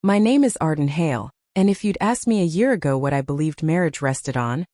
My name is Arden Hale, and if you'd asked me a year ago what I believed marriage rested on,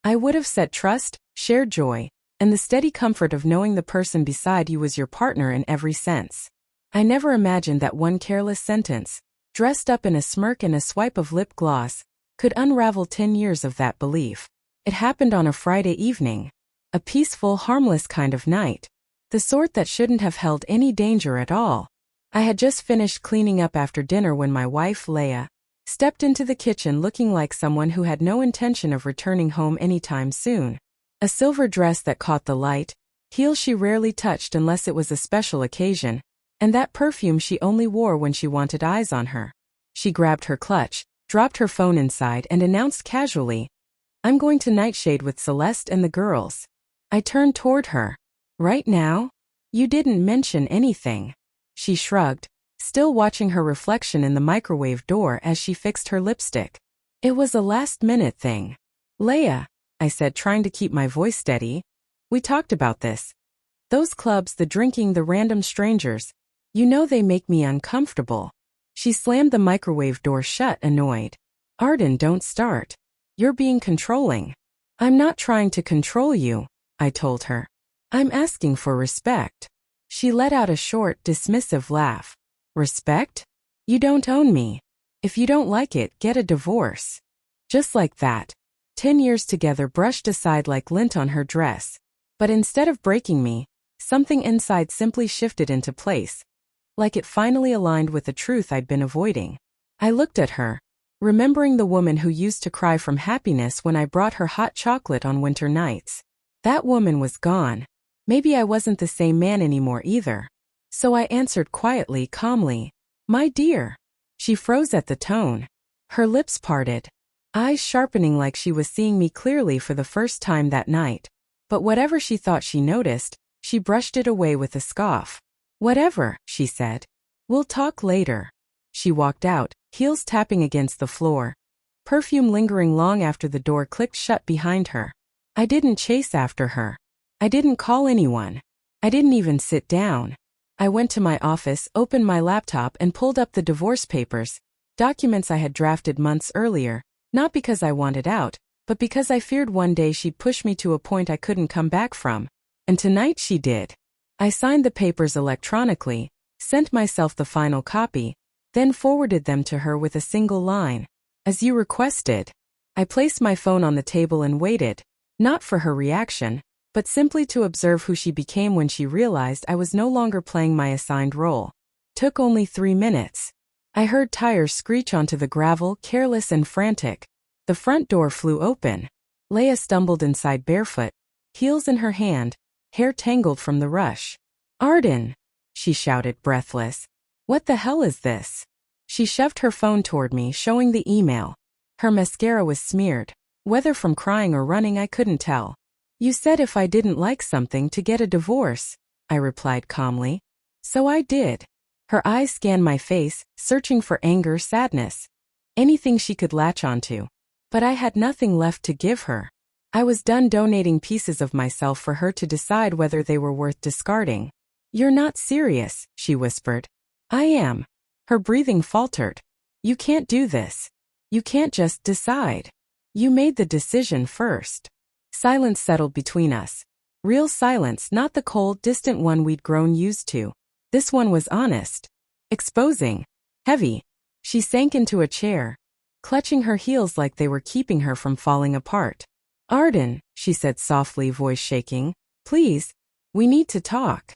I would have said trust, shared joy, and the steady comfort of knowing the person beside you was your partner in every sense. I never imagined that one careless sentence, dressed up in a smirk and a swipe of lip gloss, could unravel 10 years of that belief. It happened on a Friday evening. A peaceful, harmless kind of night. The sort that shouldn't have held any danger at all. I had just finished cleaning up after dinner when my wife, Leah, stepped into the kitchen looking like someone who had no intention of returning home anytime soon. A silver dress that caught the light, heels she rarely touched unless it was a special occasion, and that perfume she only wore when she wanted eyes on her. She grabbed her clutch, dropped her phone inside and announced casually, "I'm going to Nightshade with Celeste and the girls." I turned toward her. "Right now? You didn't mention anything." She shrugged, still watching her reflection in the microwave door as she fixed her lipstick. "It was a last-minute thing." "Leah," I said, trying to keep my voice steady. "We talked about this. Those clubs, the drinking, the random strangers. You know they make me uncomfortable." She slammed the microwave door shut, annoyed. "Arden, don't start. You're being controlling." "I'm not trying to control you," I told her. "I'm asking for respect." She let out a short, dismissive laugh. "Respect? You don't own me. If you don't like it, get a divorce." Just like that. 10 years together brushed aside like lint on her dress. But instead of breaking me, something inside simply shifted into place. Like it finally aligned with the truth I'd been avoiding. I looked at her, remembering the woman who used to cry from happiness when I brought her hot chocolate on winter nights. That woman was gone. Maybe I wasn't the same man anymore either. So I answered quietly, calmly, "My dear." She froze at the tone. Her lips parted, eyes sharpening like she was seeing me clearly for the first time that night. But whatever she thought she noticed, she brushed it away with a scoff. "Whatever," she said. "We'll talk later." She walked out, heels tapping against the floor, perfume lingering long after the door clicked shut behind her. I didn't chase after her. I didn't call anyone. I didn't even sit down. I went to my office, opened my laptop and pulled up the divorce papers, documents I had drafted months earlier, not because I wanted out, but because I feared one day she'd push me to a point I couldn't come back from. And tonight she did. I signed the papers electronically, sent myself the final copy, then forwarded them to her with a single line. "As you requested." I placed my phone on the table and waited, not for her reaction, but simply to observe who she became when she realized I was no longer playing my assigned role. Took only 3 minutes. I heard tires screech onto the gravel, careless and frantic. The front door flew open. Leah stumbled inside barefoot, heels in her hand, hair tangled from the rush. "Arden!" she shouted, breathless. "What the hell is this?" She shoved her phone toward me, showing the email. Her mascara was smeared. Whether from crying or running, I couldn't tell. "You said if I didn't like something to get a divorce," I replied calmly. "So I did." Her eyes scanned my face, searching for anger, sadness, anything she could latch onto. But I had nothing left to give her. I was done donating pieces of myself for her to decide whether they were worth discarding. "You're not serious," she whispered. "I am." Her breathing faltered. "You can't do this. You can't just decide. You made the decision first." Silence settled between us. Real silence, not the cold, distant one we'd grown used to. This one was honest. Exposing. Heavy. She sank into a chair, clutching her heels like they were keeping her from falling apart. "Arden," she said softly, voice shaking, "please, we need to talk."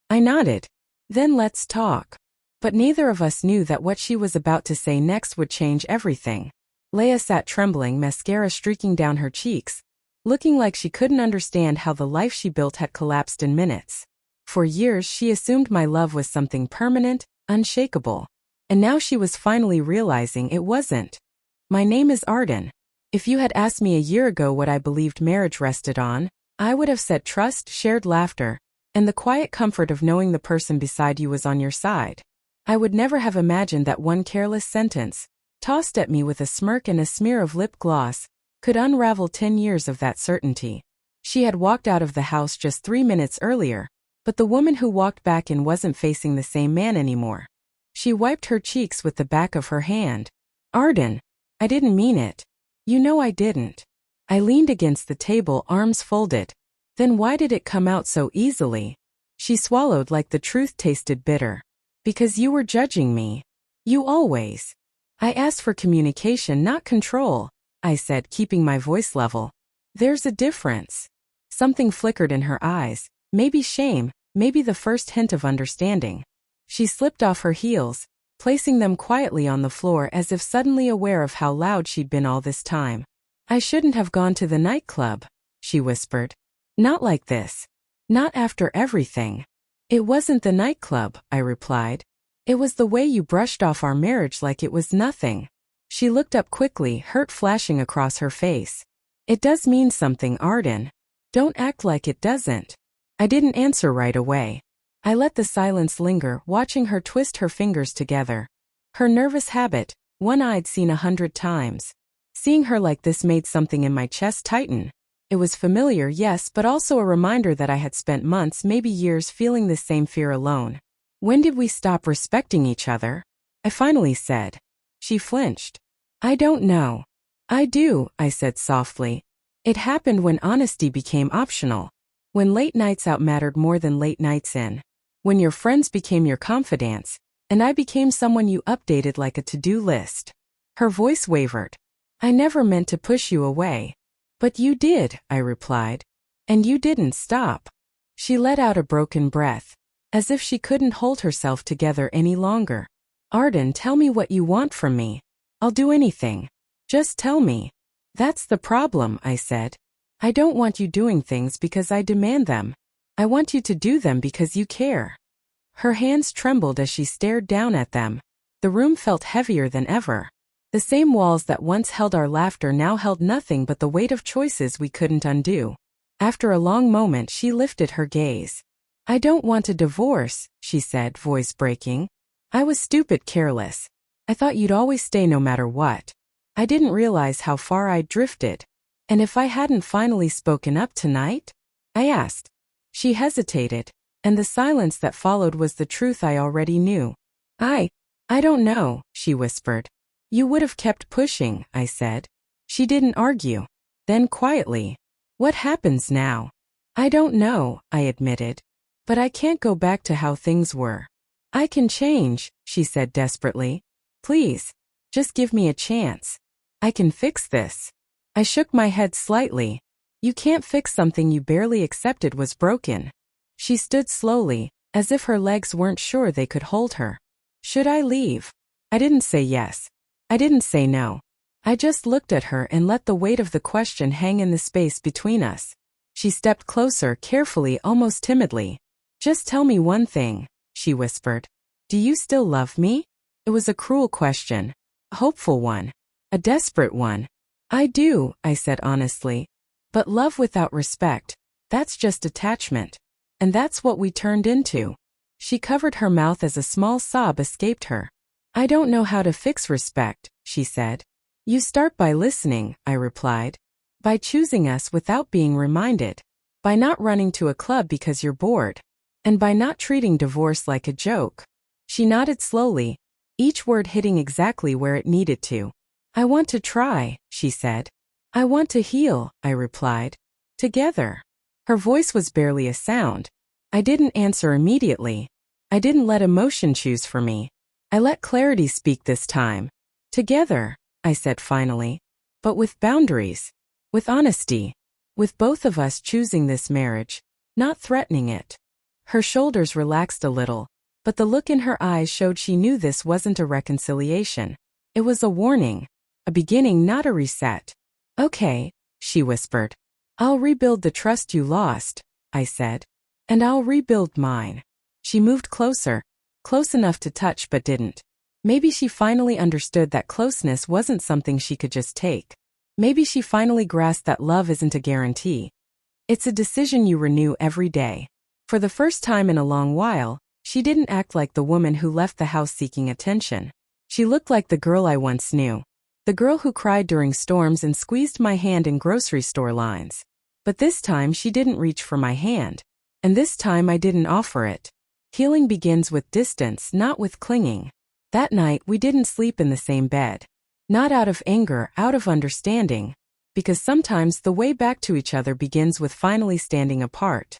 I nodded. "Then let's talk." But neither of us knew that what she was about to say next would change everything. Leah sat trembling, mascara streaking down her cheeks, looking like she couldn't understand how the life she built had collapsed in minutes. For years she assumed my love was something permanent, unshakable. And now she was finally realizing it wasn't. "My name is Arden. If you had asked me a year ago what I believed marriage rested on, I would have said trust, shared laughter, and the quiet comfort of knowing the person beside you was on your side. I would never have imagined that one careless sentence, tossed at me with a smirk and a smear of lip gloss, could unravel 10 years of that certainty." She had walked out of the house just 3 minutes earlier, but the woman who walked back in wasn't facing the same man anymore. She wiped her cheeks with the back of her hand. Arden, I didn't mean it. You know I didn't. I leaned against the table, arms folded. Then why did it come out so easily? She swallowed like the truth tasted bitter. Because you were judging me. You always. I asked for communication, not control, I said, keeping my voice level. There's a difference. Something flickered in her eyes, maybe shame, maybe the first hint of understanding. She slipped off her heels, placing them quietly on the floor as if suddenly aware of how loud she'd been all this time. I shouldn't have gone to the nightclub, she whispered. Not like this. Not after everything. It wasn't the nightclub, I replied. It was the way you brushed off our marriage like it was nothing. She looked up quickly, hurt flashing across her face. It does mean something, Arden. Don't act like it doesn't. I didn't answer right away. I let the silence linger, watching her twist her fingers together. Her nervous habit, one I'd seen 100 times. Seeing her like this made something in my chest tighten. It was familiar, yes, but also a reminder that I had spent months, maybe years, feeling this same fear alone. When did we stop respecting each other? I finally said. She flinched. I don't know. I do, I said softly. It happened when honesty became optional. When late nights out mattered more than late nights in. When your friends became your confidants, and I became someone you updated like a to-do list. Her voice wavered. I never meant to push you away. But you did, I replied. And you didn't stop. She let out a broken breath, as if she couldn't hold herself together any longer. Arden, tell me what you want from me. I'll do anything. Just tell me. That's the problem, I said. I don't want you doing things because I demand them. I want you to do them because you care. Her hands trembled as she stared down at them. The room felt heavier than ever. The same walls that once held our laughter now held nothing but the weight of choices we couldn't undo. After a long moment, she lifted her gaze. I don't want a divorce, she said, voice breaking. I was stupid, careless. I thought you'd always stay no matter what. I didn't realize how far I'd drifted. And if I hadn't finally spoken up tonight? I asked. She hesitated, and the silence that followed was the truth I already knew. I don't know, she whispered. You would have kept pushing, I said. She didn't argue. Then quietly. What happens now? I don't know, I admitted. But I can't go back to how things were. I can change, she said desperately. Please. Just give me a chance. I can fix this. I shook my head slightly. You can't fix something you barely accepted was broken. She stood slowly, as if her legs weren't sure they could hold her. Should I leave? I didn't say yes. I didn't say no. I just looked at her and let the weight of the question hang in the space between us. She stepped closer, carefully, almost timidly. Just tell me one thing, she whispered. Do you still love me? It was a cruel question. A hopeful one. A desperate one. I do, I said honestly. But love without respect, that's just attachment. And that's what we turned into. She covered her mouth as a small sob escaped her. I don't know how to fix respect, she said. You start by listening, I replied. By choosing us without being reminded. By not running to a club because you're bored. And by not treating divorce like a joke. She nodded slowly, each word hitting exactly where it needed to. I want to try, she said. I want to heal, I replied. Together. Her voice was barely a sound. I didn't answer immediately. I didn't let emotion choose for me. I let clarity speak this time. Together, I said finally. But with boundaries. With honesty. With both of us choosing this marriage, not threatening it. Her shoulders relaxed a little, but the look in her eyes showed she knew this wasn't a reconciliation. It was a warning. A beginning, not a reset. Okay, she whispered. I'll rebuild the trust you lost, I said. And I'll rebuild mine. She moved closer. Close enough to touch but didn't. Maybe she finally understood that closeness wasn't something she could just take. Maybe she finally grasped that love isn't a guarantee. It's a decision you renew every day. For the first time in a long while, she didn't act like the woman who left the house seeking attention. She looked like the girl I once knew. The girl who cried during storms and squeezed my hand in grocery store lines. But this time she didn't reach for my hand. And this time I didn't offer it. Healing begins with distance, not with clinging. That night, we didn't sleep in the same bed. Not out of anger, out of understanding. Because sometimes the way back to each other begins with finally standing apart.